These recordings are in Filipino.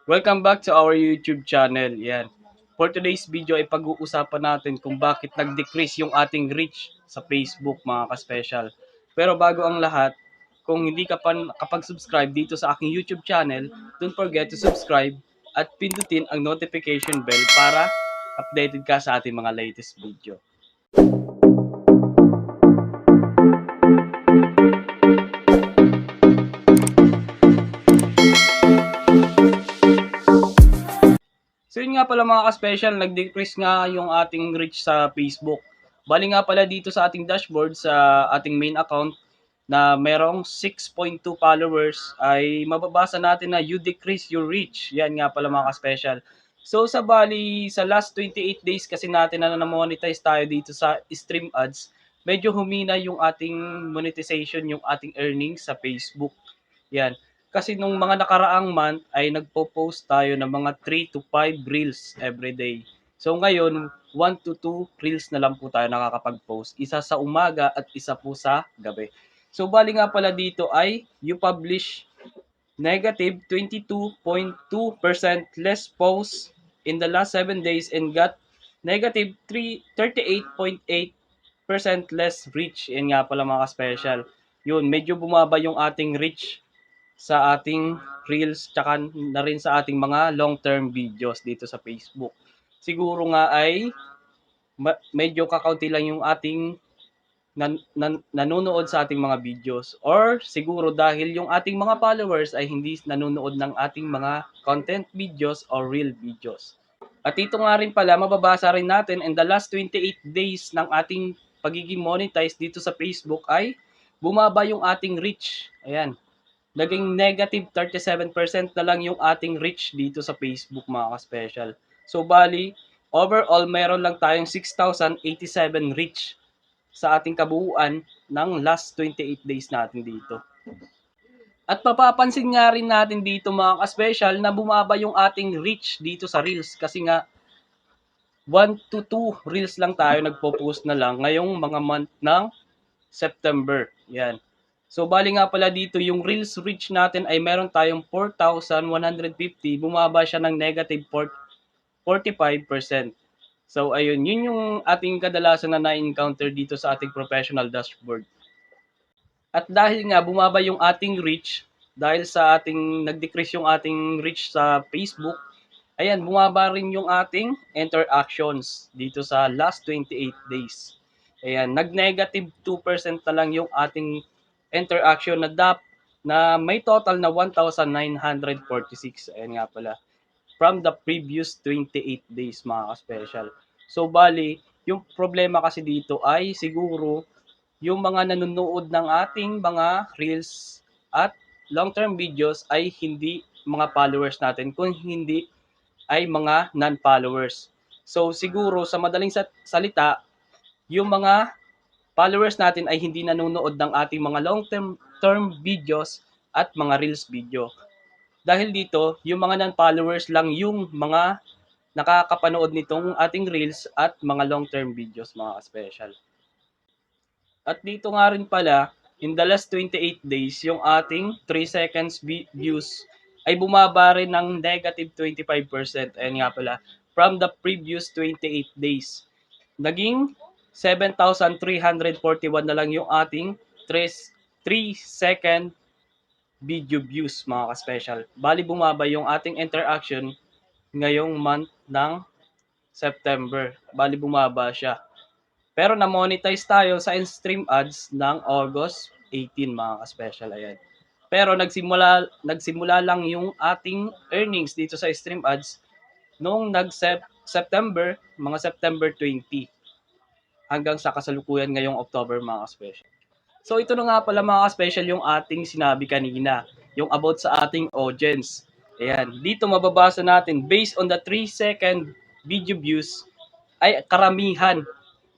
Welcome back to our YouTube channel. Yan. For today's video ay pag-uusapan natin kung bakit nag-decrease yung ating reach sa Facebook mga ka-special. Pero bago ang lahat, kung hindi ka pa nakapag-subscribe dito sa aking YouTube channel, don't forget to subscribe at pindutin ang notification bell para updated ka sa ating mga latest video. So yun nga pala mga ka-special, nag-decrease nga yung ating reach sa Facebook. Bali nga pala dito sa ating dashboard sa ating main account na merong 6.2 followers ay mababasa natin na you decrease your reach. Yan nga pala mga ka-special. So sa bali sa last 28 days kasi natin na na-monetize tayo dito sa stream ads, medyo humina yung ating monetization, yung ating earnings sa Facebook. Yan. Kasi nung mga nakaraang month ay nagpo-post tayo ng mga 3 to 5 reels every day. So ngayon, 1 to 2 reels na lang po tayo nakakapag-post. Isa sa umaga at isa po sa gabi. So bali nga pala dito ay you publish negative 22.2% less posts in the last 7 days and got negative 38.8% less reach. Yan nga pala mga special. Yun, medyo bumaba yung ating reach sa ating reels tsaka na rin sa ating mga long-term videos dito sa Facebook. Siguro nga ay medyo kakaunti lang yung ating nanonood sa ating mga videos or siguro dahil yung ating mga followers ay hindi nanonood ng ating mga content videos or real videos. At ito nga rin pala, mababasa rin natin in the last 28 days ng ating pagiging monetized dito sa Facebook ay bumaba yung ating reach. Ayan, naging negative 37% na lang yung ating reach dito sa Facebook mga ka-special. So bali, overall meron lang tayong 6,087 reach sa ating kabuuan ng last 28 days natin dito. At mapapansin nga rin natin dito mga ka-special na bumaba yung ating reach dito sa Reels kasi nga 1 to 2 Reels lang tayo nagpo-post na lang ngayong mga month ng September. Yan. So bali nga pala dito yung Reels reach natin ay meron tayong 4,150, bumaba siya ng negative 45%. So ayun, yun yung ating kadalasan na na-encounter dito sa ating professional dashboard. At dahil nga bumaba yung ating reach, dahil sa ating nag-decrease yung ating reach sa Facebook, ayan, bumaba rin yung ating interactions dito sa last 28 days. Ayan, nag-negative 2% na lang yung ating interaction na may total na 1,946. Ayan nga pala. From the previous 28 days mga ka-special. So bali, yung problema kasi dito ay siguro yung mga nanonood ng ating mga reels at long-term videos ay hindi mga followers natin, kung hindi ay mga non-followers. So siguro sa madaling salita, yung mga followers natin ay hindi nanonood ng ating mga long-term videos at mga reels video. Dahil dito, yung mga non-followers lang yung mga nakakapanood nitong ating reels at mga long-term videos mga special. At dito nga rin pala, in the last 28 days, yung ating 3 seconds views ay bumaba rin ng negative 25%. Ayan nga pala, from the previous 28 days. Naging 7,341 na lang yung ating 3 second video views mga ka-special. Bali bumaba yung ating interaction ngayong month ng September. Bali bumaba siya. Pero na-monetize tayo sa in-stream ads ng August 18 mga ka-special. Ayan. Pero nagsimula lang yung ating earnings dito sa stream ads noong September, mga September 20 hanggang sa kasalukuyan ngayong October mga ka-special. So ito na nga pala mga ka-special yung ating sinabi kanina, yung about sa ating audience. Ayan, dito mababasa natin based on the 3 second video views ay karamihan.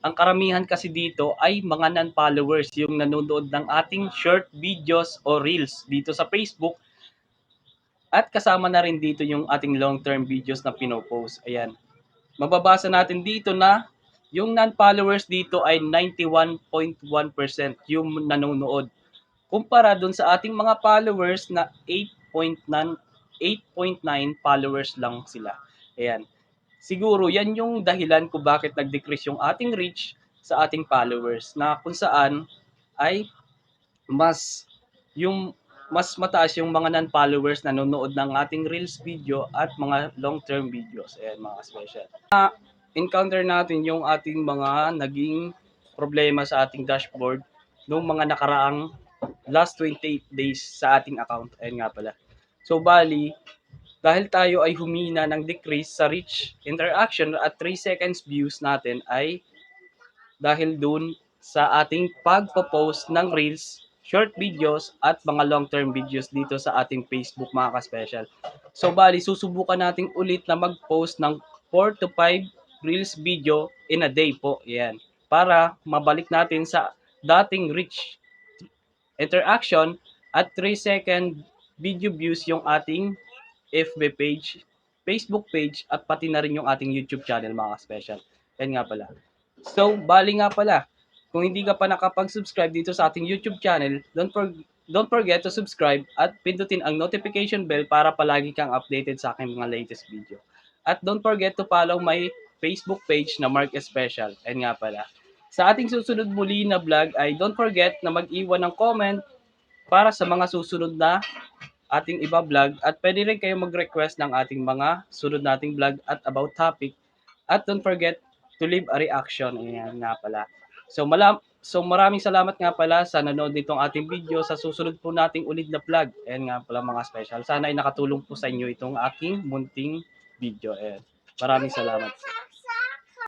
Ang karamihan kasi dito ay mga non-followers, yung nanonood ng ating short videos o reels dito sa Facebook. At kasama na rin dito yung ating long-term videos na pinopost. Ayan. Mababasa natin dito na yung non-followers dito ay 91.1% yung nanonood. Kumpara dun sa ating mga followers na 8.9%. 8.9 followers lang sila. Ayan. Siguro yan yung dahilan kung bakit nag-decrease yung ating reach sa ating followers na kung saan ay mas yung mas mataas yung mga non-followers na nanonood ng ating Reels video at mga long-term videos. Ayan mga special. Encounter natin yung ating mga naging problema sa ating dashboard noong mga nakaraang last 28 days sa ating account. Ayan nga pala. So bali, dahil tayo ay humina ng decrease sa reach interaction at 3 seconds views natin ay dahil dun sa ating pagpo-post ng reels, short videos at mga long-term videos dito sa ating Facebook mga ka-special. So bali susubukan natin ulit na mag-post ng 4 to 5 reels video in a day po. Yan. Para mabalik natin sa dating reach interaction at 3 second video views yung ating FB page, Facebook page at pati na rin yung ating YouTube channel mga special. Yan nga pala. So, bali nga pala, kung hindi ka pa nakapag-subscribe dito sa ating YouTube channel, don't forget to subscribe at pindutin ang notification bell para palagi kang updated sa aking mga latest video. At don't forget to follow my Facebook page na Mark Special. Yan nga pala. Sa ating susunod muli na vlog ay don't forget na mag-iwan ng comment para sa mga susunod na ating iba-vlog at pwede rin kayo mag-request ng ating mga sunod nating vlog at about topic at don't forget to leave a reaction. Ayan nga pala. So maraming salamat nga pala sa nanood nitong ating video sa susunod po nating ulit na vlog. Ayan nga pala mga special. Sana ay nakatulong po sa inyo itong aking munting video. Ayan. Maraming salamat.